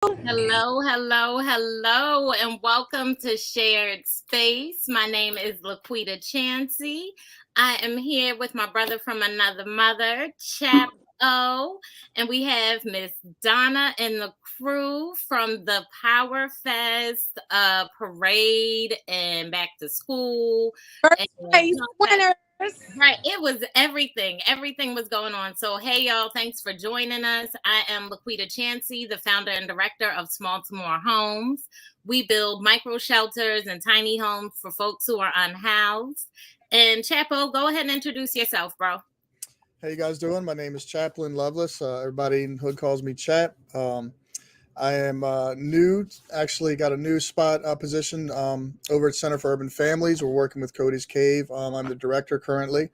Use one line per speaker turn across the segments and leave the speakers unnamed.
Hello, hello, hello, and welcome to Shared Space. My name is Laquita Chansey. I am here with my brother from another mother, Chap O, and we have Miss Donna and the crew from the Power Fest parade and back to school.
First
And
place winners.
right, it was everything. Everything was going on. So, hey, y'all, thanks for joining us. I am Laquita Chansey, the founder and director of Baltimore Homes. We build micro shelters and tiny homes for folks who are unhoused. And Chapo, go ahead and introduce yourself, bro.
How you guys doing? My name is Chaplain Lovelace. Everybody in Hood calls me Chap. I am new. Actually, got a new spot position over at Center for Urban Families. We're working with Cody's Cave. I'm the director currently.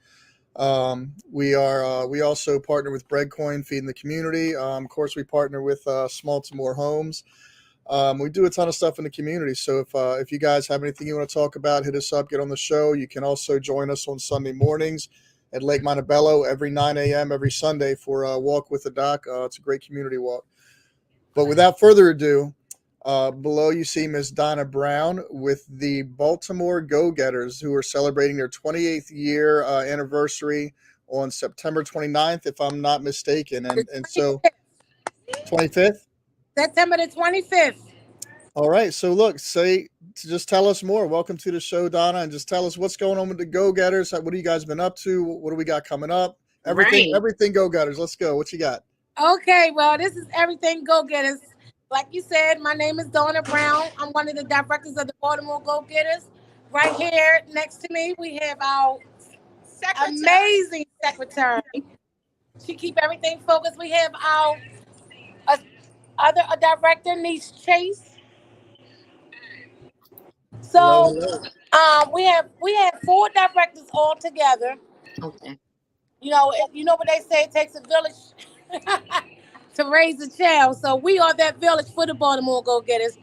We also partner with Breadcoin, feeding the community. Of course, we partner with Baltimore Homes. We do a ton of stuff in the community. So if you guys have anything you want to talk about, hit us up. Get on the show. You can also join us on Sunday mornings at Lake Montebello every 9 a.m. every Sunday for a walk with the doc. It's a great community walk. But without further ado, below you see Miss Donna Brown with the Baltimore Go-Getters, who are celebrating their 28th year anniversary on September 29th, if I'm not mistaken. And so 25th?
September the 25th.
All right. So look, just tell us more. Welcome to the show, Donna, and just tell us what's going on with the Go-Getters. What have you guys been up to? What do we got coming up?
Right.
Everything Go-Getters. Let's go. What you got?
Okay, well, this is Everything Go-Getters. Like you said, my name is Donna Brown. I'm one of the directors of the Baltimore Go-Getters. Right here next to me, we have our amazing secretary. She keep everything focused. We have our uh, other director, Niece Chase.
Hello,
So
hello.
we have four directors all together.
Okay.
You know what they say, it takes a village to raise a child. So we are that village for the Baltimore Go Getters.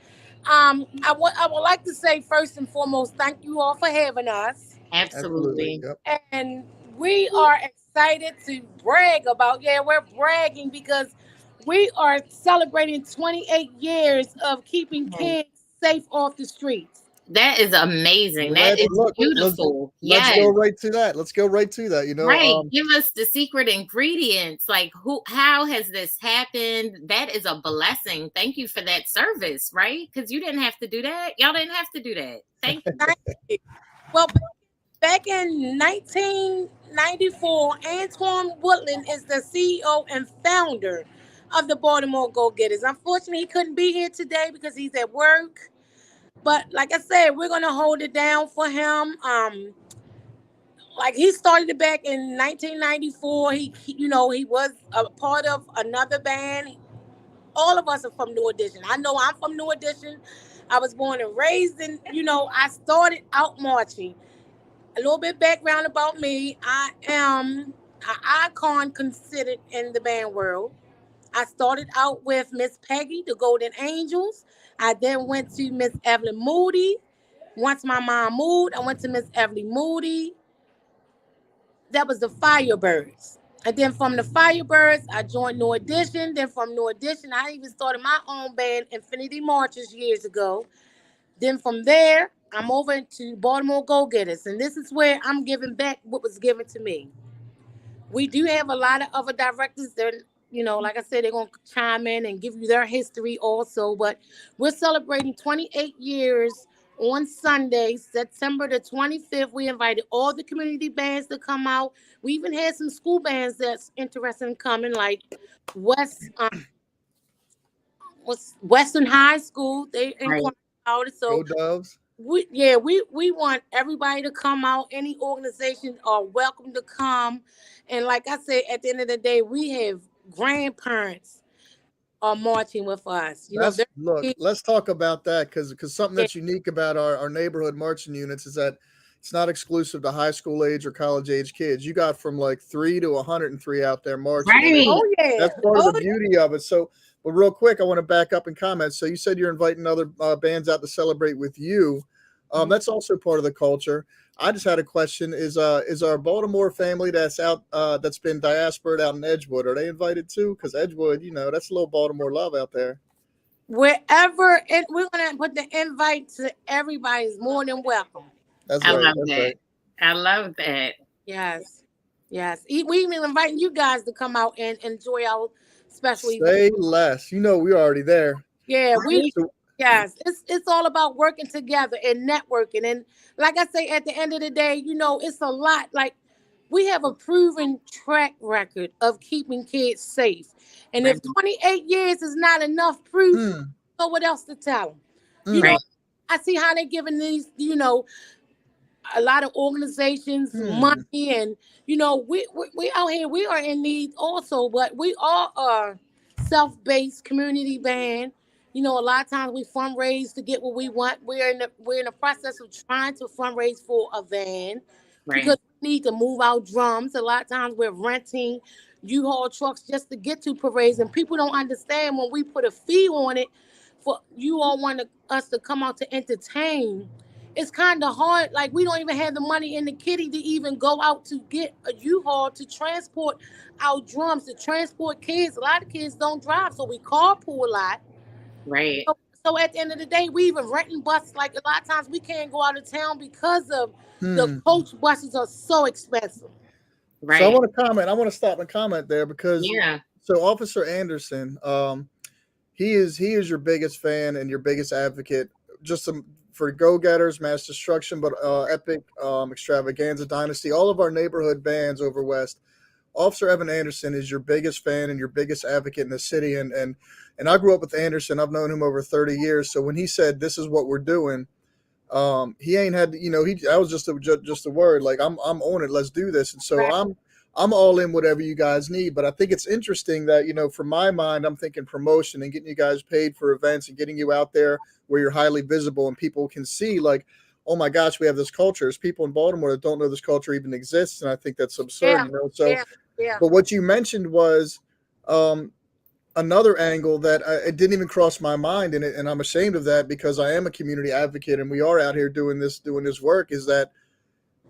I would like to say first and foremost, thank you all for having us,
Absolutely.
Absolutely.
Yep.
and we are excited to brag about. Yeah, we're bragging because we are celebrating 28 years of keeping kids safe off the streets.
That is amazing. That
Let's
is
look.
beautiful.
Let's
Yes.
go right to that. Let's go right to that.
Right. Give us the secret ingredients. Like how has this happened? That is a blessing. Thank you for that service, right? Because you didn't have to do that. Y'all didn't have to do that. Thank you.
Thank you. Well, back in 1994, Antoine Woodland is the CEO and founder of the Baltimore Go Getters. Unfortunately, he couldn't be here today because he's at work. But like I said, we're gonna hold it down for him. Like he started it back in 1994. He was a part of another band. All of us are from New Edition. I know I'm from New Edition. I was born and raised in. I started out marching. A little bit background about me. I am an icon considered in the band world. I started out with Miss Peggy, the Golden Angels. I then went to Miss Evelyn Moody. Once my mom moved, I went to Miss Evelyn Moody. That was the Firebirds. And then from the Firebirds, I joined New Edition. Then from New Edition, I even started my own band, Infinity Marches, years ago. Then from there, I'm over to Baltimore Go Getters. And this is where I'm giving back what was given to me. We do have a lot of other directors that, like I said, they're going to chime in and give you their history also. But we're celebrating 28 years on Sunday, September the 25th. We invited all the community bands to come out. We even had some school bands that's interested in coming, like West Western High School. They
Right.
inquired about it. So
Go Doves.
we want everybody to come out. Any organization are welcome to come. And like I said, at the end of the day, we have grandparents are marching with us.
That's
They're
look.
kids.
Let's talk about that because something
Yeah,
that's unique about our neighborhood marching units is that it's not exclusive to high school age or college age kids. You got from like 3 to 103 out there marching, and
Right.
oh yeah,
that's part of
oh
the beauty of it. So, but real quick, I want to back up and comment. So you said you're inviting other bands out to celebrate with you.
yeah.
That's also part of the culture. I just had a question: is our Baltimore family that's out that's been diaspored out in Edgewood? Are they invited too? Because Edgewood, that's a little Baltimore love out there.
wherever, and we're gonna put the invite to everybody is more than welcome.
That's
I
right.
love
That's
that.
right.
I love that.
Yes, yes. We even inviting you guys to come out and enjoy our special event.
Say less. You know, we're already there.
Yeah, we
So,
yes. It's all about working together and networking. And like I say, at the end of the day, it's a lot. Like we have a proven track record of keeping kids safe. And
Right.
if 28 years is not enough proof,
mm,
know what else to tell them. You know,
Right.
mm,
I see how they're giving these, a lot of organizations
mm,
money, and we out here, we are in need also, but we are a self-based community band. A lot of times we fundraise to get what we want. We're in the process of trying to fundraise for a van because
Right.
we need to move our drums. A lot of times we're renting U-Haul trucks just to get to parades, and people don't understand when we put a fee on it for you all us to come out to entertain. It's kind of hard. Like we don't even have the money in the kitty to even go out to get a U-Haul to transport our drums, to transport kids. A lot of kids don't drive, so we carpool a lot.
Right.
So at the end of the day, we even renting buses. Like a lot of times we can't go out of town because of the
mm.
coach buses are so expensive.
So I
Right.
want to comment. I want to stop and comment there because
Yeah.
so Officer Anderson, he is your biggest fan and your biggest advocate, just for Go Getters, Mass Destruction, but Epic, Extravaganza, Dynasty, all of our neighborhood bands over West. Officer Evan Anderson is your biggest fan and your biggest advocate in the city, and I grew up with Anderson. I've known him over 30 years. So when he said this is what we're doing, he ain't had he that was just a word, like I'm on it, let's do this. And so
Right.
I'm all in whatever you guys need. But I think it's interesting that from my mind, I'm thinking promotion and getting you guys paid for events and getting you out there where you're highly visible and people can see, like, oh my gosh, we have this culture. There's people in Baltimore that don't know this culture even exists, and I think that's absurd.
Yeah.
So
Yeah. Yeah.
but what you mentioned was um another angle that it didn't even cross my mind, and I'm ashamed of that because I am a community advocate and we are out here doing this work. Is that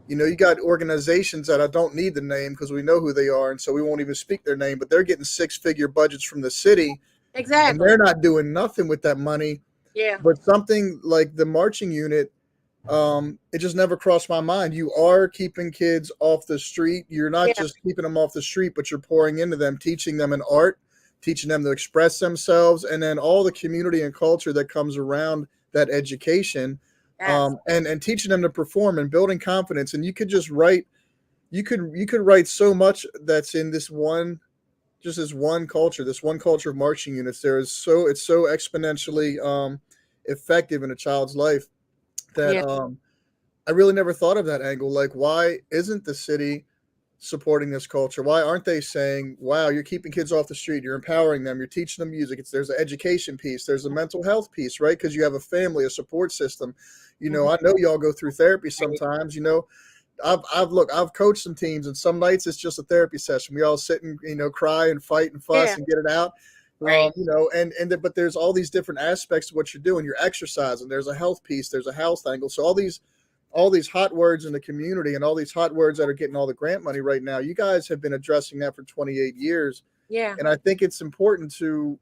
you got organizations that I don't need the name because we know who they are, and so we won't even speak their name, but they're getting six-figure budgets from the city, and
Exactly.
they're not doing nothing with that money.
Yeah.
But something like the marching unit, it just never crossed my mind. You are keeping kids off the street. You're not
Yeah.
just keeping them off the street, but you're pouring into them, teaching them an art, teaching them to express themselves, and then all the community and culture that comes around that education,
Yes.
and teaching them to perform and building confidence. And you could just write, you could write so much that's in this one culture, this one culture of marching units. It's so exponentially effective in a child's life that
Yeah.
I really never thought of that angle. Like, why isn't the city supporting this culture? Why aren't they saying, "Wow, you're keeping kids off the street, you're empowering them, you're teaching them music"? There's an education piece, there's a mental health piece, right? Because you have a family, a support system.
Mhm.
I know y'all go through therapy
Right.
sometimes. I've coached some teams, and some nights it's just a therapy session. We all sit and cry and fight and fuss
Yeah.
and get it out.
Right.
But there's all these different aspects of what you're doing. You're exercising. There's a health piece. There's a health angle. So all these hot words in the community and all these hot words that are getting all the grant money right now, you guys have been addressing that for 28 years,
Yeah.
and I think it's important to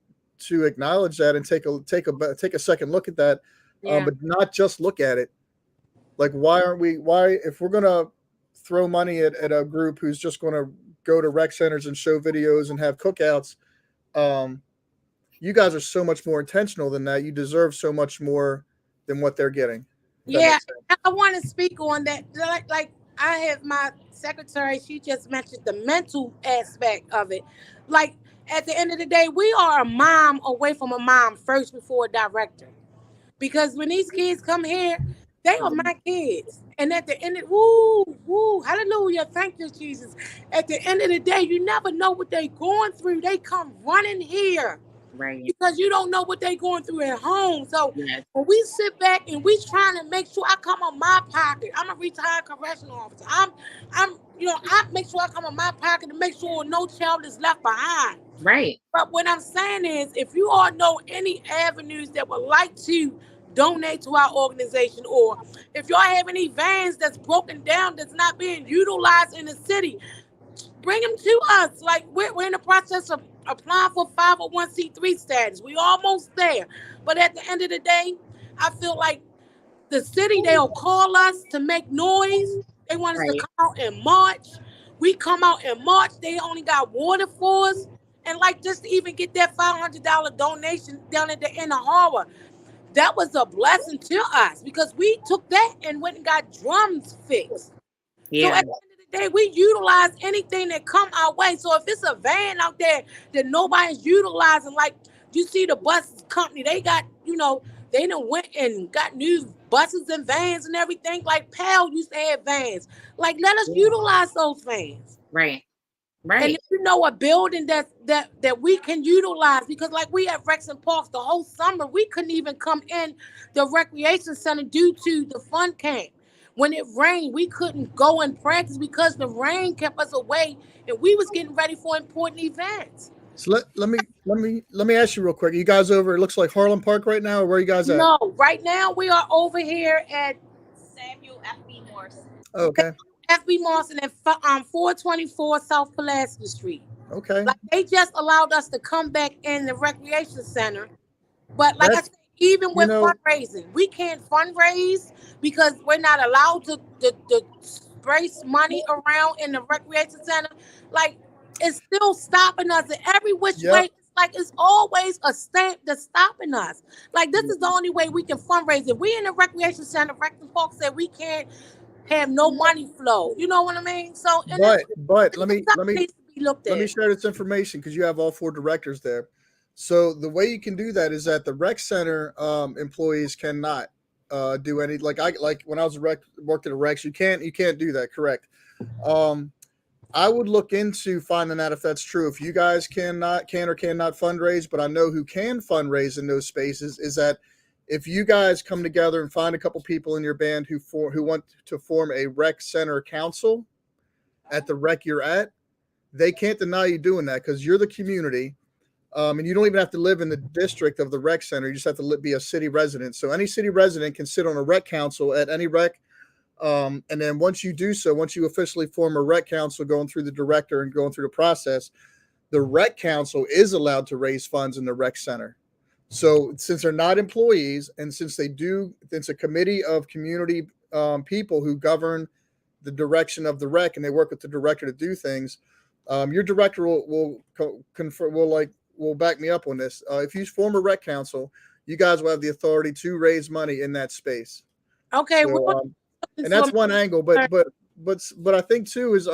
acknowledge that and take a second look at that,
Yeah.
but not just look at it. Like, why, if we're gonna throw money at a group who's just gonna go to rec centers and show videos and have cookouts, um, you guys are so much more intentional than that. You deserve so much more than what they're getting. If that
Yeah,
makes sense.
I want to speak on that. Like I have my secretary, she just mentioned the mental aspect of it. Like at the end of the day, we are a mom away from a mom first before a director. Because when these kids come here, they are my kids. And at the end of hallelujah, thank you, Jesus. At the end of the day, you never know what they're going through. They come running here
Right.
because you don't know what they're going through at home. So
Yes.
when we sit back and we trying to make sure I come on my pocket, I'm a retired correctional officer. I make sure I come on my pocket to make sure no child is left behind.
Right.
But what I'm saying is, if you all know any avenues that would like to donate to our organization, or if y'all have any vans that's broken down, that's not being utilized in the city, bring them to us. Like we're in the process of applying for 501c3 status. We almost there. But at the end of the day, I feel like the city, they'll call us to make noise. They want us to
Right.
come out and march. We come out and march. They only got water for us. And like just to even get that $500 donation down at the inner harbor, that was a blessing to us because we took that and went and got drums fixed. So
Yeah.
at the end of the day, we utilize anything that come our way. So if it's a van out there that nobody's utilizing, like you see the bus company, they got, they done went and got new buses and vans and everything. Like Pal used to have vans. Like let us utilize those vans.
Right.
And
Right.
if you know a building that we can utilize, because like we at Rex and Parks the whole summer, we couldn't even come in the recreation center due to the fun camp. When it rained, we couldn't go and practice because the rain kept us away, and we was getting ready for important events.
So let me ask you real quick. You guys over? It looks like Harlem Park right now. Or where are you guys at?
No, right now we are over here at
Samuel F.B. Morrison.
Oh, okay.
FB Morrison at 424 South Pulaski Street.
Okay.
Like they just allowed us to come back in the recreation center. But like I
That's
said, even
you
with
know
fundraising, we can't fundraise because we're not allowed to sprace money around in the recreation center. Like it's still stopping us in every which way.
Yep.
It's like it's always a stamp that's stopping us. Like this is the only way we can fundraise. If we in the recreation center, Recton Park said we can't have no money flow. You know what I mean? So and
But let
it's
me
something
let me
needs to be looked
let me
at.
share this information because you have all four directors there. So the way you can do that is that the rec center employees cannot do any like when I was worked at a Rex, you can't do that. Correct. Um, I would look into finding out if that's true. If you guys can or cannot fundraise, but I know who can fundraise in those spaces is that if you guys come together and find a couple people in your band who want to form a rec center council at the rec you're at, they can't deny you doing that because you're the community. And you don't even have to live in the district of the rec center. You just have to be a city resident. So any city resident can sit on a rec council at any rec. And then once you do so, once you officially form a rec council going through the director and going through the process, the rec council is allowed to raise funds in the rec center. So since they're not employees and since it's a committee of community people who govern the direction of the rec and they work with the director to do things. Your director will back me up on this. If you form a rec council, you guys will have the authority to raise money in that space.
Okay,
So,
we're
and that's one angle. But I think too is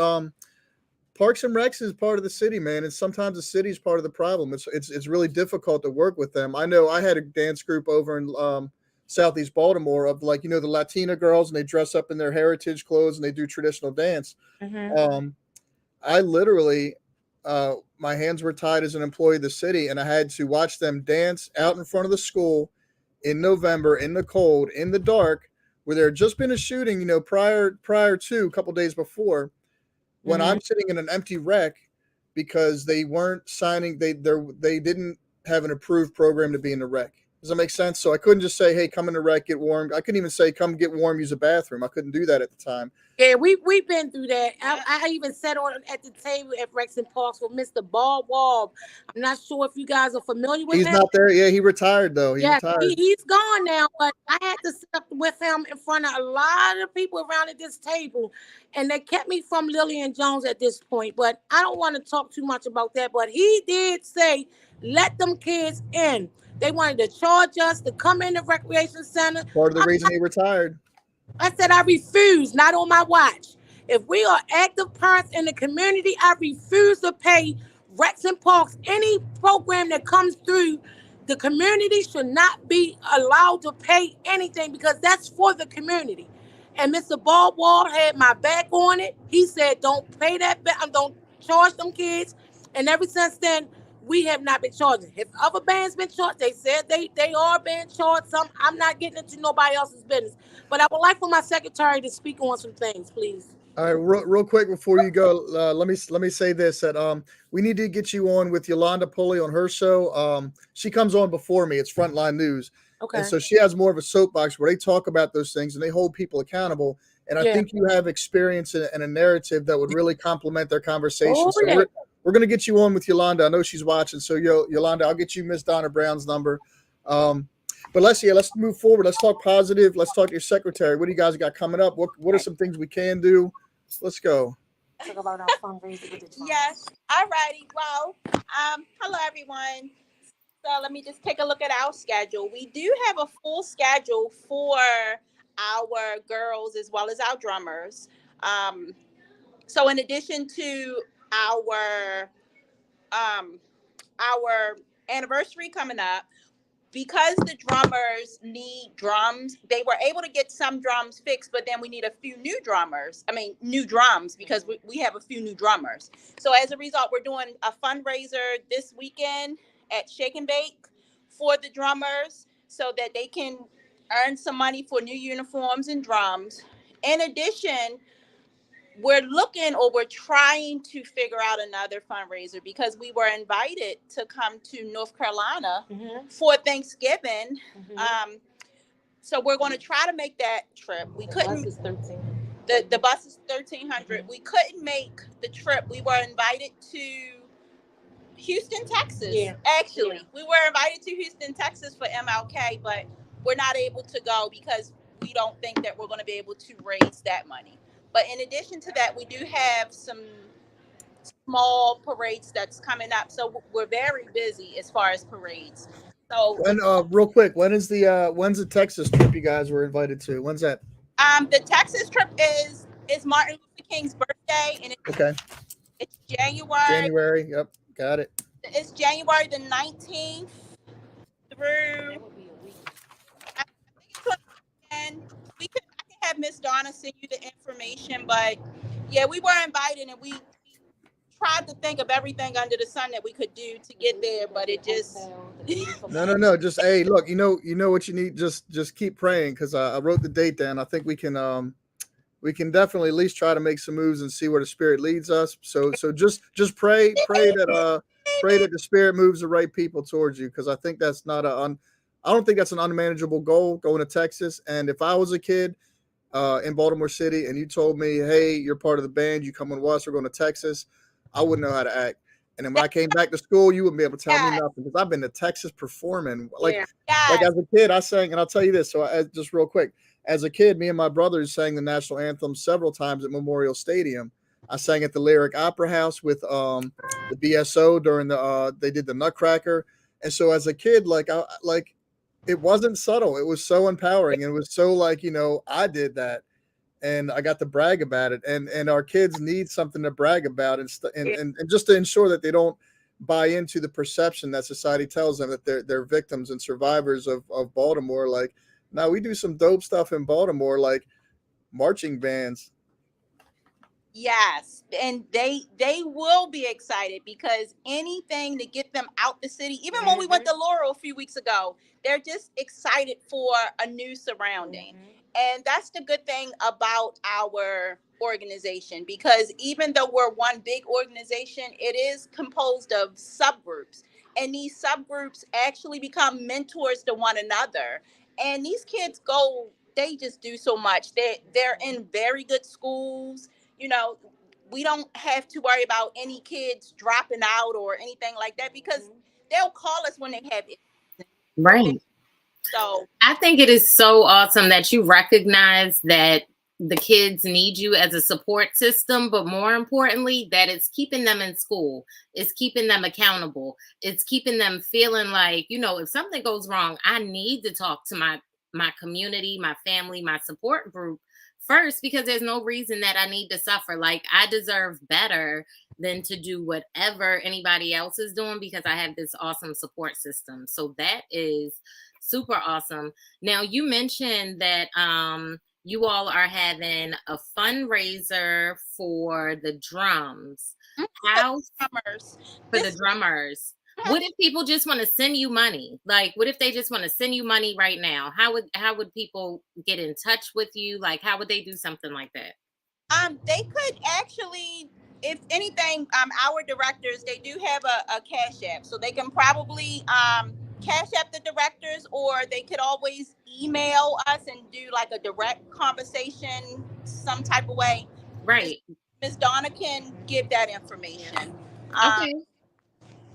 Parks and Recs is part of the city, man, and sometimes the city is part of the problem. It's really difficult to work with them. I know I had a dance group over in Southeast Baltimore of the Latina girls, and they dress up in their heritage clothes and they do traditional dance.
Mhm.
I literally, my hands were tied as an employee of the city, and I had to watch them dance out in front of the school in November in the cold, in the dark, where there had just been a shooting, prior to a couple days before. When
Mhm.
I'm sitting in an empty rec because they weren't signing, they didn't have an approved program to be in the rec. Does that make sense? So I couldn't just say, "Hey, come in the rec, get warm." I couldn't even say, "Come get warm, use a bathroom." I couldn't do that at the time.
Yeah, we've been through that. I even sat on at the table at Rex and Parks with Mr. Ball Wall. I'm not sure if you guys are familiar with
He's
him.
not there. Yeah, he retired though. He
Yeah,
retired.
he's gone now, but I had to sit up with him in front of a lot of people around at this table, and they kept me from Lillian Jones at this point. But I don't want to talk too much about that. But he did say, let them kids in. They wanted to charge us to come in the recreation center.
Part of the reason he retired.
I said, I refuse, not on my watch. If we are active parents in the community, I refuse to pay Rex and Parks. Any program that comes through the community should not be allowed to pay anything because that's for the community. And Mr. Baldwin had my back on it. He said, don't pay that back, don't charge them kids. And ever since then, we have not been charging. If other bands been charged, they said they are being charged. Some I'm not getting into nobody else's business. But I would like for my secretary to speak on some things, please.
All right, real quick before you go, let me say this that we need to get you on with Yolanda Pulley on her show. She comes on before me. It's Frontline News,
Okay.
and so she has more of a soapbox where they talk about those things and they hold people accountable. And I
Yeah.
think you have experience and a narrative that would really complement their conversation.
Oh,
So
yeah.
we're gonna get you on with Yolanda. I know she's watching, so Yolanda, I'll get you Miss Donna Brown's number. Um, but let's move forward. Let's talk positive. Let's talk to your secretary. What do you guys got coming up? What are some things we can do? Let's go.
Talk about our fundraiser with the drums.
Yes. All righty. Well, hello everyone. So let me just take a look at our schedule. We do have a full schedule for our girls as well as our drummers. Um, so in addition to um, our anniversary coming up, because the drummers need drums, they were able to get some drums fixed, but then we need a few new drummers. I mean, new drums, because we have a few new drummers. So as a result, we're doing a fundraiser this weekend at Shake and Bake for the drummers so that they can earn some money for new uniforms and drums. In addition, we're trying to figure out another fundraiser because we were invited to come to North Carolina for Thanksgiving. So we're going to try to make that trip. We couldn't.
Bus is 13.
The bus is 1,300. We couldn't make the trip. We were invited to Houston, Texas.
Yeah.
Actually, we were invited to Houston, Texas for MLK, but we're not able to go because we don't think that we're going to be able to raise that money. But in addition to that, we do have some small parades that's coming up. So we're very busy as far as parades. So
And real quick, when's the Texas trip you guys were invited to? When's that?
the Texas trip is Martin Luther King's birthday, and
Okay.
it's January.
January. Yep, got it.
It's January the 19th through. I think it's on the weekend. I can have Miss Donna send you the information, but yeah, we were invited, and we tried to think of everything under the sun that we could do to get there, but it just
No. Just hey, look, you know what you need. Just keep praying because I wrote the date down. I think we can definitely at least try to make some moves and see where the spirit leads us. So just pray that the spirit moves the right people towards you because I think that's not I don't think that's an unmanageable goal going to Texas. And if I was a kid in Baltimore City and you told me, hey, you're part of the band, you come with us, we're going to Texas, I wouldn't know how to act. And then when I came back to school, you wouldn't be able to tell me nothing because I've been to Texas performing. Like as a kid, I sang, and I'll tell you this. So just real quick, as a kid, me and my brothers sang the national anthem several times at Memorial Stadium. I sang at the Lyric Opera House with the BSO during they did the Nutcracker. And so as a kid, it wasn't subtle. It was so empowering. It was so I did that. And I got to brag about it, and our kids need something to brag about, and just to ensure that they don't buy into the perception that society tells them that they're victims and survivors of Baltimore. Like, now we do some dope stuff in Baltimore, like marching bands.
Yes, and they will be excited because anything to get them out the city. Even when we went to Laurel a few weeks ago, they're just excited for a new surrounding. And that's the good thing about our organization, because even though we're one big organization, it is composed of subgroups. And these subgroups actually become mentors to one another. And these kids they just do so much. They're in very good schools. We don't have to worry about any kids dropping out or anything like that because they'll call us when they have it.
Right.
So
I think it is so awesome that you recognize that the kids need you as a support system, but more importantly, that it's keeping them in school. It's keeping them accountable. It's keeping them feeling like, if something goes wrong, I need to talk to my community, my family, my support group first, because there's no reason that I need to suffer. Like, I deserve better than to do whatever anybody else is doing because I have this awesome support system. So that is super awesome. Now, you mentioned that you all are having a fundraiser for the drums. How for the drummers? What if people just want to send you money? Like, what if they just want to send you money right now? How would people get in touch with you? Like, how would they do something like that?
They could actually, if anything, our directors, they do have a Cash App, so they can probably Cash App the directors, or they could always email us and do like a direct conversation some type of way.
Right.
Ms. Donna can give that information.
Okay.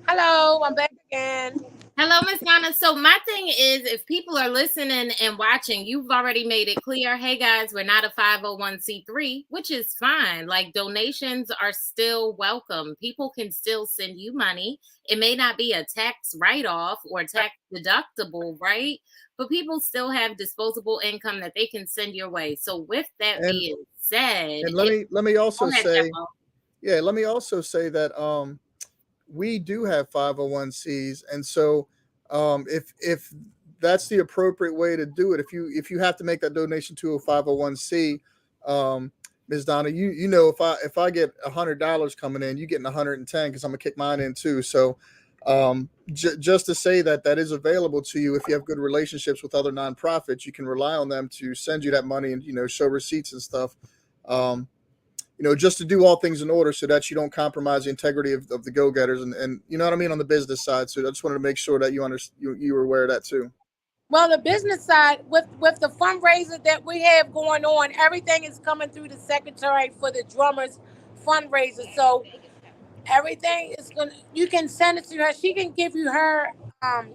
Hello, I'm back again.
Hello, Miss Donna. So my thing is, if people are listening and watching, you've already made it clear. Hey guys, we're not a 501c3, which is fine. Like donations are still welcome. People can still send you money. It may not be a tax write-off or tax deductible, right? But people still have disposable income that they can send your way. So with that
And
being said,
and let me
go
also
ahead,
say,
Chapo.
yeah, let me also say that we do have 501(c)s, and so if that's the appropriate way to do it, if you have to make that donation to a 501(c), Ms. Donna, you know, if I get $100 coming in, you getting 110 because I'm gonna kick mine in too. So just to say that that is available to you if you have good relationships with other nonprofits, you can rely on them to send you that money and show receipts and stuff. Um, just to do all things in order so that you don't compromise the integrity of the go-getters and you know what I mean on the business side. So I just wanted to make sure that you were aware of that too.
Well, the business side with the fundraiser that we have going on, everything is coming through the secretary for the drummers fundraiser. So everything is gonna. You can send it to her. She can give you her um,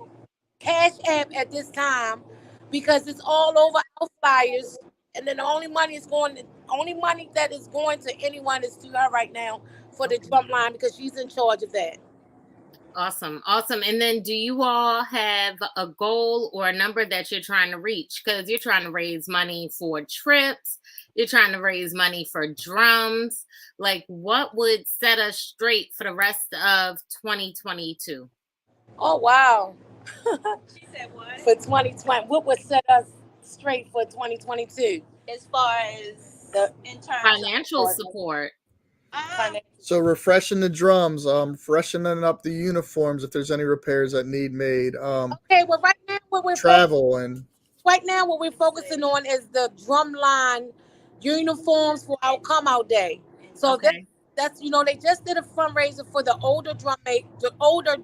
cash app at this time because it's all over our flyers. And then the only money that is going to anyone is to her right now for the drum line because she's in charge of that.
Awesome. Awesome. And then do you all have a goal or a number that you're trying to reach? Because you're trying to raise money for trips, you're trying to raise money for drums. Like, what would set us straight for the rest of 2022?
Oh wow!
She said what?
For 2020, what would set us straight for 2022?
As far as
The
in terms
Financial support.
of
So refreshing the drums, freshening up the uniforms if there's any repairs that need made,
Okay, well,
travel and
right now what we're focusing on is the drum line uniforms for our come out day. So
Okay.
that's they just did a fundraiser for the older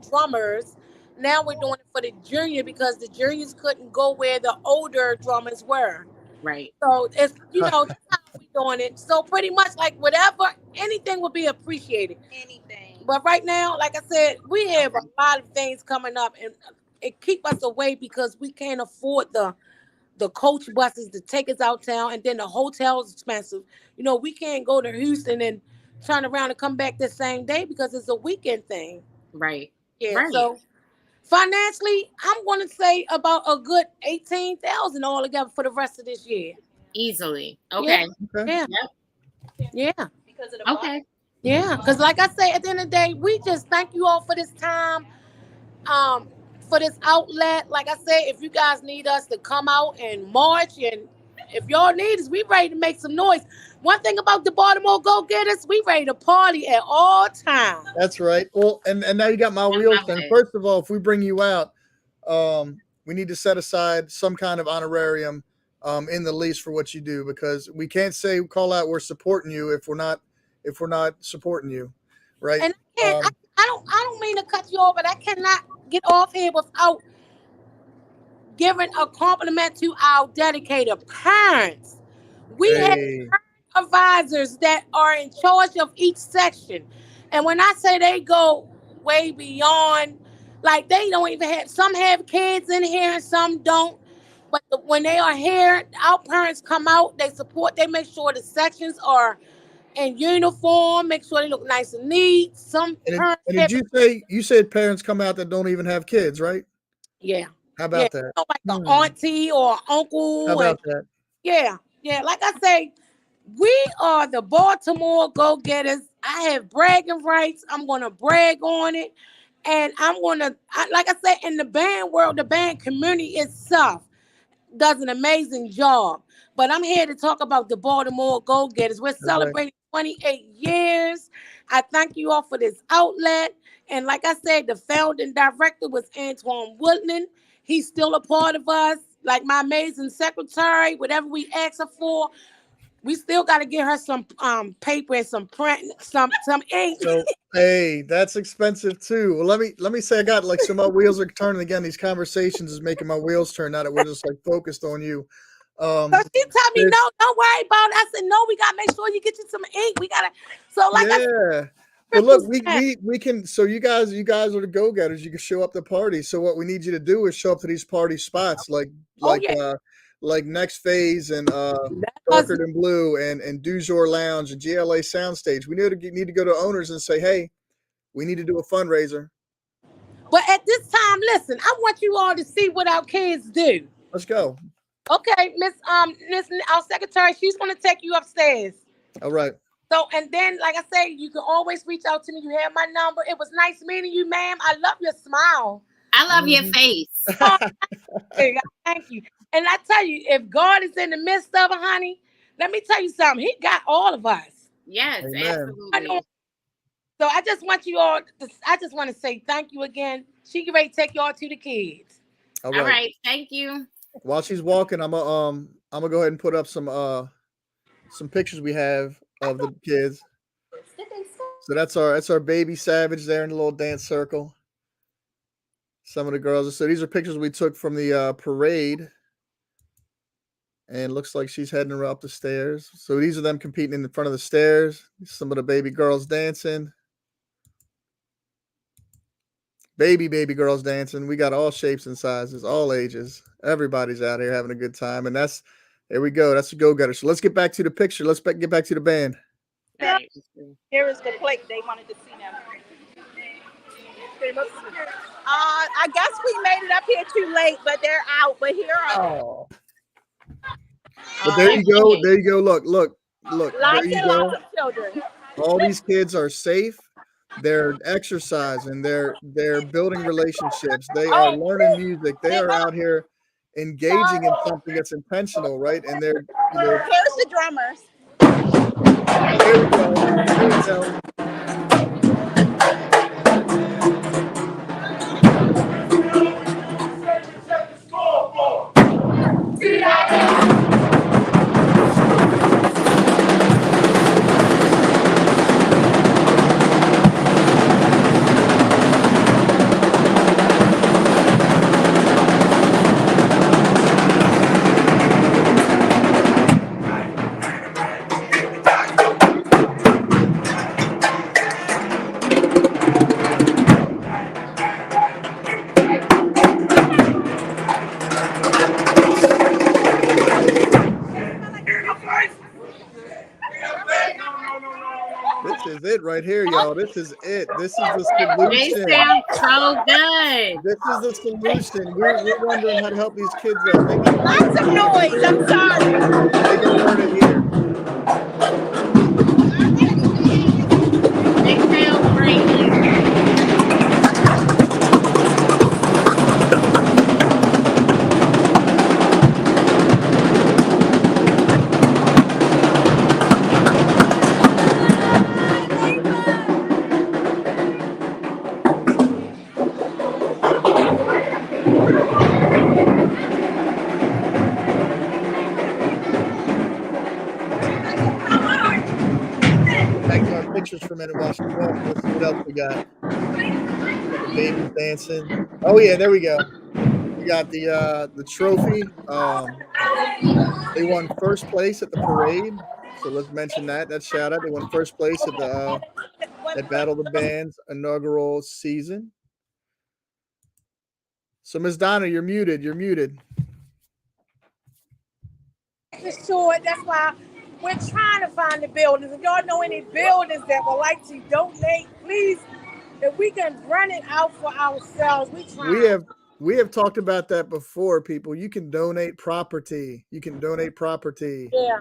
drummers. Now we're doing it for the junior because the juniors couldn't go where the older drummers were.
Right.
So it's that's how we doing it. So pretty much like whatever anything will be appreciated.
anything.
But right now, like I said, we have
Okay.
a lot of things coming up, and it keep us away because we can't afford the coach buses to take us out town, and then the hotel's expensive. We can't go to Houston and turn around and come back the same day because it's a weekend thing.
Right.
Yeah.
Right.
So financially, I'm going to say about a good 18,000 altogether for the rest of this year.
Easily.
Yeah.
Okay.
okay.
Yeah.
Yep.
Yeah.
Because of the bar.
Okay.
Yeah. Because like I say, at the end of the day, we just thank you all for this time. um for this outlet. Like I said, if you guys need us to come out and march, and if y'all need us, we ready to make some noise. One thing about the Baltimore Go-Getters, we ready to party at all times.
That's right. Well, and now you got my
I
wheels
love
turning.
it.
First of all, if we bring you out, we need to set aside some kind of honorarium in the lease for what you do because we can't say call out we're supporting you if we're not supporting you, right?
And I don't mean to cut you off, but I cannot get off here without giving a compliment to our dedicated parents. We have
Hey,
advisors that are in charge of each section. And when I say they go way beyond, like they don't even some have kids in here and some don't. But when they are here, our parents come out, they support, they make sure the sections are in uniform, make sure they look nice and neat. Some parents
and
have,
did you said parents come out that don't even have kids, right?
yeah,
How
yeah,
about that?
like the
Hmm.
auntie or
How
uncle, and
about that?
yeah, yeah. Like I say, we are the Baltimore Go-Getters. I have bragging rights. I'm going to brag on it. And like I said, in the band world, the band community itself does an amazing job. But I'm here to talk about the Baltimore Go-Getters. We're
That's right.
celebrating 28 years. I thank you all for this outlet. And like I said, the founding director was Antoine Woodland. He's still a part of us. Like my amazing secretary, whatever we ask her for, we still got to get her some paper and some print, some ink.
So hey, that's expensive too. Well, let me say I got my wheels are turning again. These conversations is making my wheels turn now that we're just focused on you.
So she told me,
There's-
no, don't worry about it. I said, no, we got to make sure you get you some ink. We got to. So like I said,
yeah. But look,
Crystal's
we
down.
we we can. So you guys are the go-getters. You can show up to parties. So what we need you to do is show up to these party spots, like
Oh
like
yeah.
uh like Next Phase and
Us-
Darker Than Blue and Du Jour Lounge and GLA Soundstage. We need to go to owners and say, hey, we need to do a fundraiser.
But at this time, listen, I want you all to see what our kids do.
Let's go.
Okay, Miss, our secretary, she's gonna take you upstairs.
All right.
So, and then, like I say, you can always reach out to me. You have my number. It was nice meeting you, ma'am. I love your smile.
I love your
Mhm.
face.
Oh, hey, thank you. And I tell you, if God is in the midst of it, honey, let me tell you something. He got all of us.
Yes,
Amen.
I know.
absolutely.
So I just want you all. I just want to say thank you again. She can ready to take y'all to the kids.
All
All
right.
right, thank you.
While she's walking, I'm gonna go ahead and put up some pictures we have of the kids. So that's our baby Savage there in the little dance circle. Some of the girls. So these are pictures we took from the parade, and looks like she's heading her up the stairs. So these are them competing in the front of the stairs. Some of the baby girls dancing. Baby girls dancing. We got all shapes and sizes, all ages. Everybody's out here having a good time, and there we go. That's a go-getter. So let's get back to the picture. Get back to the band.
All right, let's see.
Here is the plate. They wanted to see them. I guess we made it up here too late, but they're out. But here are
Oh. But there you go. There you go. Look. There
lots
you
and lots
go.
of children.
All these kids are safe. They're exercising. They're building relationships. They are learning music. They are out here engaging in something that's intentional, right? And they're
Here's the drummers.
there we go. There we go. This is it right here, y'all. This is it. This is the
They
solution.
sound so good.
This is the solution. We're wondering how to help these kids out. Maybe
Lots of noise. I'm sorry.
they can learn it here.
They sound great here.
Back to our pictures for a minute while she's walking. Let's see what else we got. Got the babies dancing. Oh yeah, there we go. We got the trophy. They won first place at the parade. So let's mention that. That shout out. They won first place at the at Battle of the Bands inaugural season. So Ms. Donna, you're muted. You're muted.
It's short. That's why we're trying to find the buildings. If y'all know any buildings that would like to donate, please, if we can run it out for ourselves, we try.
We have talked about that before, people. You can donate property. You can donate property.
Yeah.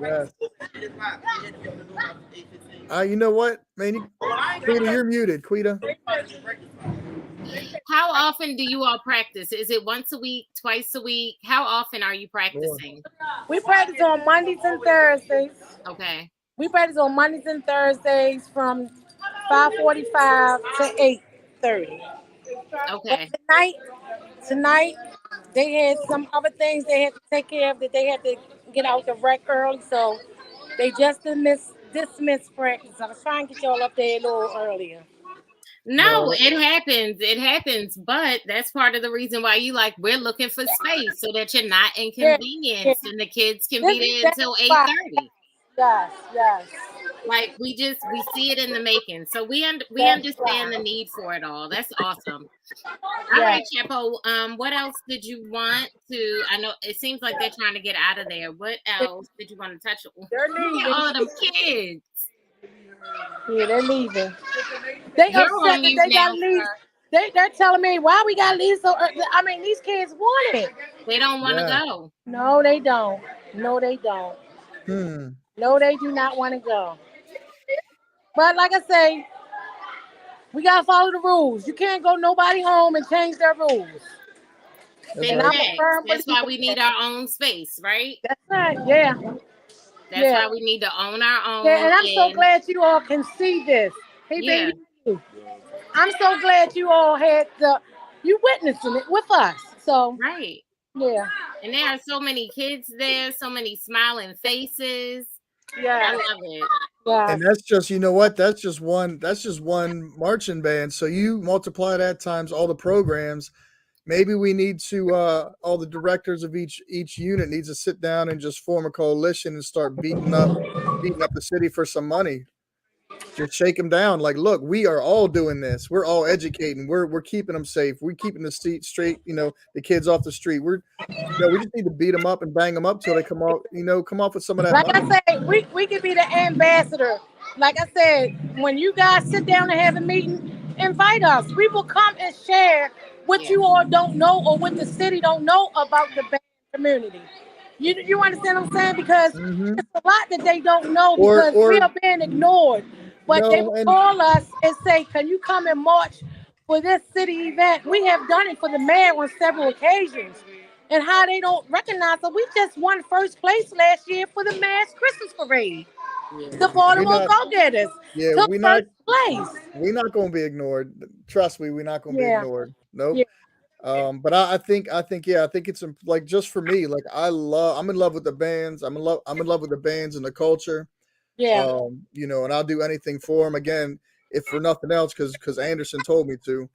Yes. You know what, man? Quita, you're muted. Quita.
How often do you all practice? Is it once a week, twice a week? How often are you practicing?
We practice on Mondays and Thursdays.
Okay.
We practice on Mondays and Thursdays from 5:45 to 8:30.
Okay.
Tonight, they had some other things they had to take care of that they had to get out the wreck early, so they just dismissed practice. I was trying to get y'all up there a little earlier.
No, it happens. It happens. But that's part of the reason why we're looking for space so that you're not inconvenienced and the kids can be there until 8:30.
Yes.
Like we see it in the making. So we
That's
understand the
right.
need for it all. That's awesome. All
Yeah.
right, Chapo. What else did you want to? I know it seems like they're trying to get out of there. What else did you want to touch on?
They're
Look at
leaving.
all them kids.
Yeah, they're leaving. They
You're
upset
on
that
mute
they
now,
gotta leave.
sir.
They're telling me why we gotta leave so early. I mean, these kids want it.
They don't want to
Yeah.
go.
No, they don't. No, they don't.
Hmm.
No, they do not want to go. But like I say, we gotta follow the rules. You can't go nobody home and change their rules.
That's
And
right.
I'm a
Big facts.
firm
That's why
believer
we
in
need
that.
our own space, right?
That's right. Yeah.
That's
Yeah.
why we need to own our
Yeah.
own.
And I'm so
And
glad you all can see this. Hey,
yeah,
baby. I'm so glad you all had you witnessing it with us. So
right.
yeah.
And there are so many kids there, so many smiling faces. I
Yeah.
love it.
Yeah.
And that's just, you know what? That's just one marching band. So you multiply that times all the programs. Maybe we need to all the directors of each unit needs to sit down and just form a coalition and start beating up the city for some money. Just shake them down. Like, look, we are all doing this. We're all educating. We're keeping them safe. We're keeping the street straight. The kids off the street. We just need to beat them up and bang them up till they come off. Come off with some of that
Like
money.
I said, we could be the ambassador. Like I said, when you guys sit down and have a meeting, invite us. We will come and share what
Yeah.
you all don't know or what the city don't know about the band community. You understand what I'm saying? Because
Hmm.
it's a lot that they don't know
Or
because we
or
are being ignored. But they
no,
will
and
call us and say, "Can you come and march for this city event?" We have done it for the mayor on several occasions. And how they don't recognize us. We just won first place last year for the mass Christmas parade. The
Yeah.
we
Baltimore
not.
Go-Getters
Yeah,
took first place.
we not going to be ignored. Trust me, we're not going to be
Yeah,
ignored. Nope.
yeah,
But I think it's like just for me. Like I'm in love with the bands. I'm in love with the bands and the culture.
yeah,
And I'll do anything for them. Again, if for nothing else, because Anderson told me to.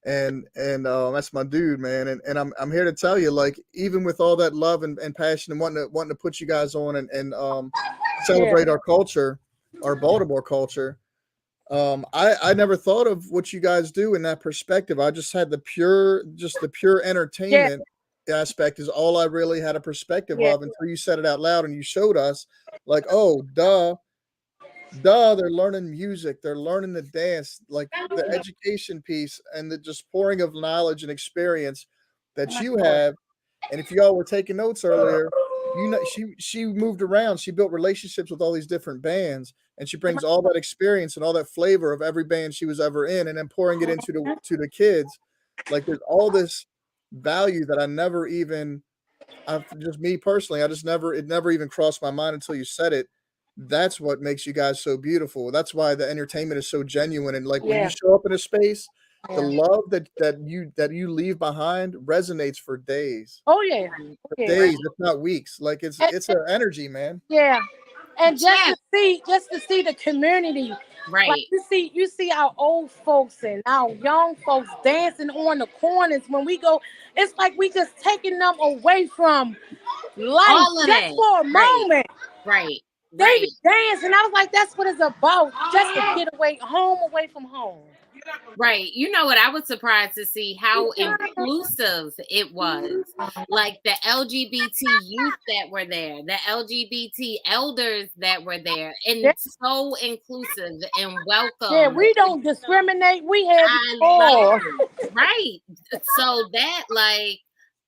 And that's my dude, man. And I'm here to tell you, like, even with all that love and passion and wanting to put you guys on and
yeah,
celebrate our culture, our Baltimore culture. I never thought of what you guys do in that perspective. I just had the pure
yeah,
entertainment aspect is all I really had a perspective
yeah.
of until you said it out loud and you showed us, like, oh, duh, they're learning music, they're learning to dance, like the education piece and the just pouring of knowledge and experience that you have. And if y'all were taking notes earlier, she moved around, she built relationships with all these different bands, and she brings all that experience and all that flavor of every band she was ever in, and then pouring it into the kids. Like, there's all this value that I've just me personally, it never even crossed my mind until you said it. That's what makes you guys so beautiful. That's why the entertainment is so genuine. And like when you
Yeah,
show up in a space, the
yeah.
love that you leave behind resonates for days,
Oh yeah,
Right.
oh, yeah,
Right.
if not weeks. Like it's
and,
it's an energy, man.
yeah. And
Chef.
just to see the community, like
Right.
you see our old folks and our young folks dancing on the corners when we go. It's like we just taking them away from life
All of
just
that.
for a
Right.
moment.
Right.
They be
Right.
dancing. I was like, that's what it's about. Just to get away from home.
Right. You know what? I was surprised to see how inclusive it was. Like the LGBT youth that were there, the LGBT elders that were there,
Yeah,
and so inclusive and
yeah,
welcome.
we don't discriminate. We have it
I love
all.
it. Right. So that, like,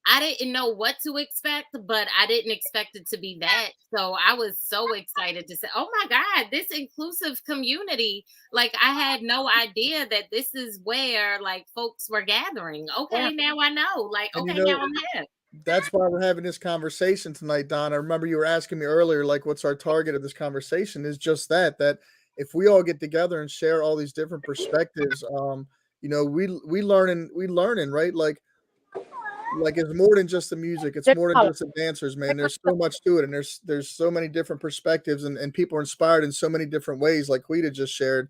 I didn't know what to expect, but I didn't expect it to be that. So I was so excited to say, oh my God, this inclusive community. Like, I had no idea that this is where, like, folks were gathering.
Yeah,
Okay, now I know. Like,
And
okay, now I'm hip.
that's why we're having this conversation tonight, Don. I remember you were asking me earlier, like, what's our target of this conversation? Is just that if we all get together and share all these different perspectives, we learning, right? Like it's more than just the music. It's
they're
more than
color.
just the dancers, man. There's so much to it, and there's so many different perspectives, and people are inspired in so many different ways, like Quita just shared.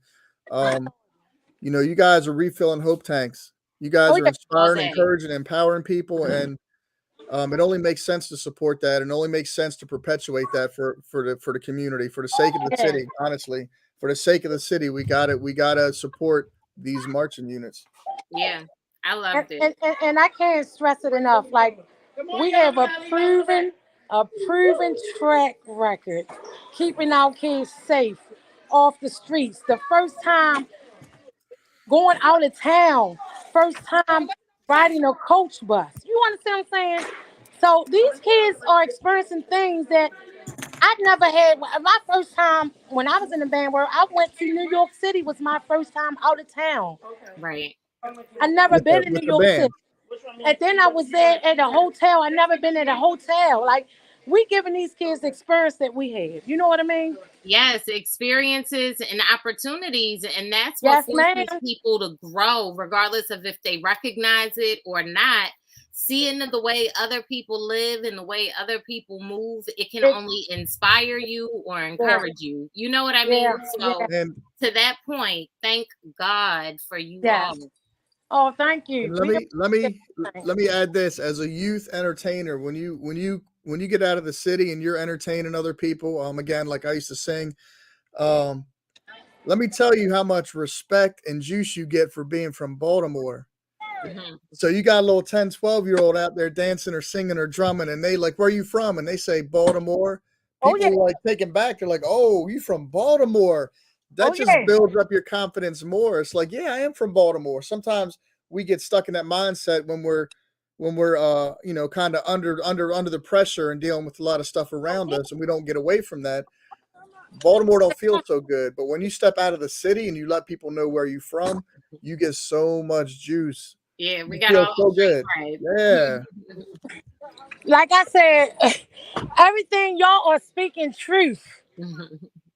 Um, you guys are refilling hope tanks. You
Oh
guys are
yeah,
All
inspiring,
day.
encouraging, empowering people, and It only makes sense to support that, and only makes sense to perpetuate that for the community, for the sake of the
Yeah.
city. Honestly, for the sake of the city, we gotta support these marching units.
Yeah, I
And,
loved it.
and I can't stress it enough. Like, we have a proven track record keeping our kids safe off the streets. The first time going out of town, first time riding a coach bus. You understand what I'm saying? So these kids are experiencing things that I never had. My first time when I was in the band world, I went to New York City. Was my first time out of town.
Right.
I never
with the
been in
with
New
the
York City.
band.
And then I was there at a hotel. I never been at a hotel. Like, we giving these kids the experience that we had. You know what I mean?
Yes, experiences and opportunities. And that's what
Yes, ma'am.
forces people to grow, regardless of if they recognize it or not. Seeing the way other people live and the way other people move, it can
It,
only inspire you or
yeah,
encourage you. You know what I mean?
yeah, yeah,
So,
And
to that point, thank God for you all.
yes. Oh, thank you.
and let
We
me let
appreciate
me
it.
let me add this as a youth entertainer. When you get out of the city and you're entertaining other people, again, like I used to sing, um, let me tell you how much respect and juice you get for being from Baltimore.
Mhm.
So you got a little 10, 12-year-old out there dancing or singing or drumming, and they like, where are you from? And they say Baltimore.
Oh, yeah.
People are like taken back. They're like, oh, you from Baltimore.
Oh,
That just
yeah.
builds up your confidence more. It's like, yeah, I am from Baltimore. Sometimes we get stuck in that mindset when we're kind of under the pressure and dealing with a lot of stuff around us, and we don't get away from that. Baltimore don't feel so good. But when you step out of the city and you let people know where you're from, you get so much juice.
Yeah, we
You
got
feel
all
so
the
good.
street
Yeah.
cred.
Like I said, everything y'all are speaking truth.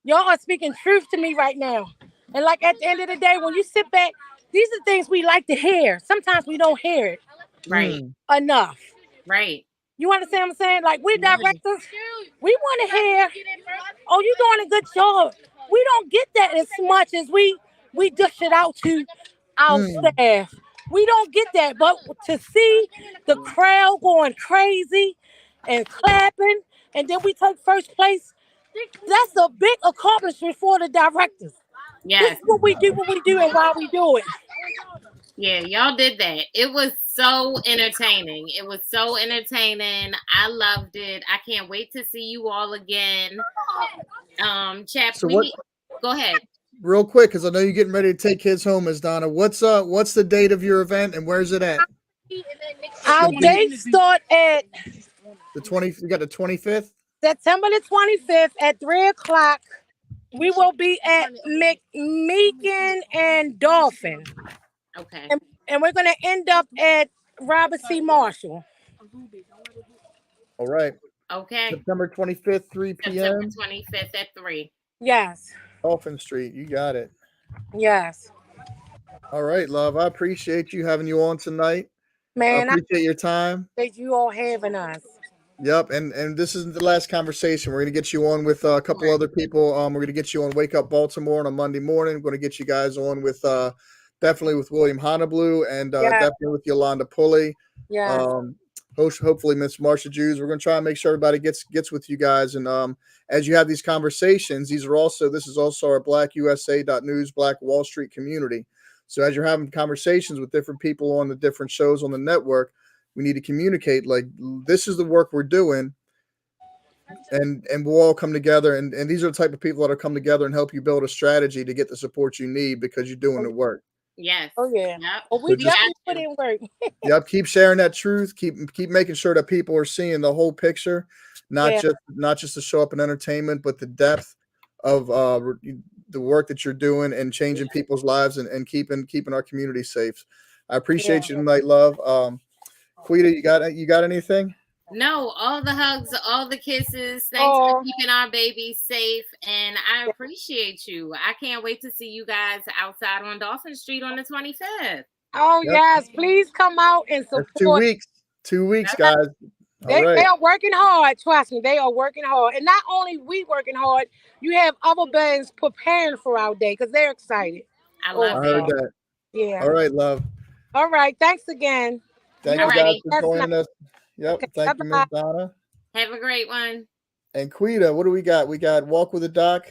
Y'all are speaking truth to me right now. And like, at the end of the day, when you sit back, these are things we like to hear. Sometimes we don't hear it
Right,
Mm.
enough.
right.
You understand what I'm saying? Like, we
Mhm.
directors, we want to hear, oh, you doing a good job. We don't get that as much as we dish it out to our
Mm.
staff. We don't get that. But to see the crowd going crazy and clapping, and then we take first place, that's a big accomplishment for the directors. This
Yes.
is what we do, and why we do it.
Yeah, y'all did that. It was so entertaining. It was so entertaining. I loved it. I can't wait to see you all again. Chap,
So what?
go ahead.
Real quick, because I know you're getting ready to take kids home, Miss Donna. What's the date of your event and where's it at? It's
Our
gonna be
dates start at
the 20. You got the 25th.
September the 25th at 3 o'clock. We will be at McMeekin and Dolphin.
Okay.
And we're going to end up at Robert C. Marshall.
All right.
Okay.
September 25th, 3
September
p.m.
25th at 3.
Yes.
Dolphin Street. You got it.
Yes.
All right, love. I appreciate you having you on tonight. I
Man, I
appreciate your time.
appreciate you all having us.
Yep, and this isn't the last conversation. We're gonna get you on with a couple
Right.
other people. We're gonna get you on Wake Up Baltimore on a Monday morning. We're gonna get you guys on with definitely with William Honablu and
Yes.
definitely with Yolanda Pulley.
Yes.
Um, hopefully Miss Marsha Jews. We're gonna try and make sure everybody gets with you guys. And as you have these conversations, this is also our Black USA.News Black Wall Street community. So as you're having conversations with different people on the different shows on the network, we need to communicate like this is the work we're doing, and we'll all come together. And these are the type of people that'll come together and help you build a strategy to get the support you need because you're doing the work.
Yes.
Oh, yeah.
Yep.
Well,
So
we
We
just
got
definitely put
you.
in work.
yep, keep sharing that truth. Keep making sure that people are seeing the whole picture, not
Yeah.
just to show up in entertainment, but the depth of the work that you're doing and changing people's lives and keeping our community safe. I
Yeah.
appreciate you tonight, love. Quita, you got anything?
No, all the hugs, all the kisses. Thanks for
Oh,
keeping our babies safe. And I appreciate you. I can't wait to see you guys outside on Dolphin Street on the 25th.
oh,
Yep,
yes. Please come out and
that's 2
support.
weeks. 2 weeks, guys. All
They
right.
are working hard. Trust me, they are working hard. And not only we working hard, you have other bands preparing for our day because they're excited.
I
Oh,
I
love
heard
it.
that.
yeah.
All right, love.
All right. Thanks again. You
Thank
All
you
all
guys
righty.
for
have a nice
joining
night.
us. Yep.
Okay.
Thank you, Miss
Bye-bye.
Donna.
Have a great one.
And Quita, what do we got? We got Walk with the Doc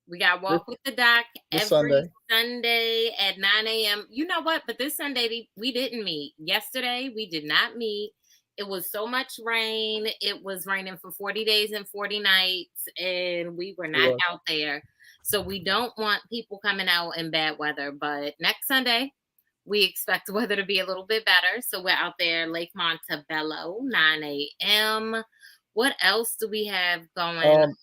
We got
this,
Walk with the Doc
this
every
Sunday.
Sunday at 9 a.m. You know what? But this Sunday, we didn't meet. Yesterday, we did not meet. It was so much rain. It was raining for 40 days and 40 nights, and we were not
Sure.
out there. So we don't want people coming out in bad weather. But next Sunday, we expect the weather to be a little bit better. So we're out there, Lake Montebello, 9 a.m. What else do we have going on?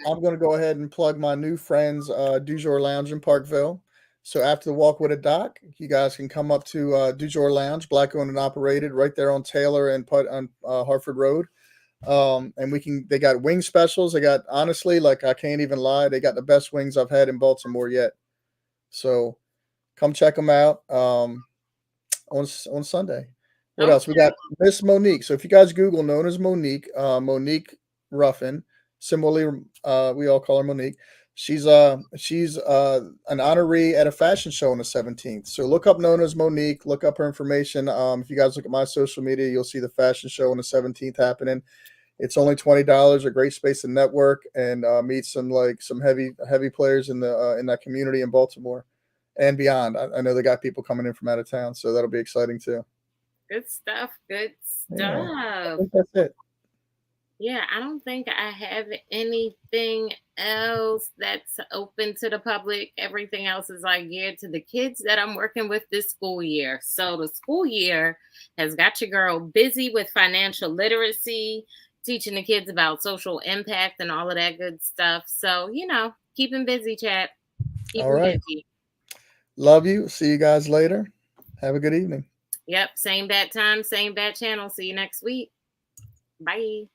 I'm going to go ahead and plug my new friends, Du Jour Lounge in Parkville. So after the walk with a doc, you guys can come up to Du Jour Lounge, black owned and operated, right there on Taylor and on Hartford Road. And they got wing specials. They got, honestly, like, I can't even lie, they got the best wings I've had in Baltimore yet. So come check them out on Sunday. What else? We got Miss Monique. So if you guys Google known as Monique, Monique Ruffin, similarly, we all call her Monique. She's an honoree at a fashion show on the 17th. So look up known as Monique. Look up her information. If you guys look at my social media, you'll see the fashion show on the 17th happening. It's only $20. A great space to network and meet some heavy players in that community in Baltimore and beyond. I know they got people coming in from out of town, so that'll be exciting too.
Good stuff. Good
Yeah, I
stuff.
think that's it.
Yeah, I don't think I have anything else that's open to the public. Everything else is like geared to the kids that I'm working with this school year. So the school year has got your girl busy with financial literacy, teaching the kids about social impact and all of that good stuff. So, keep them busy, chat. Keep
All
them
right.
busy.
Love you. See you guys later. Have a good evening.
Yep. Same bad time, same bad channel. See you next week. Bye.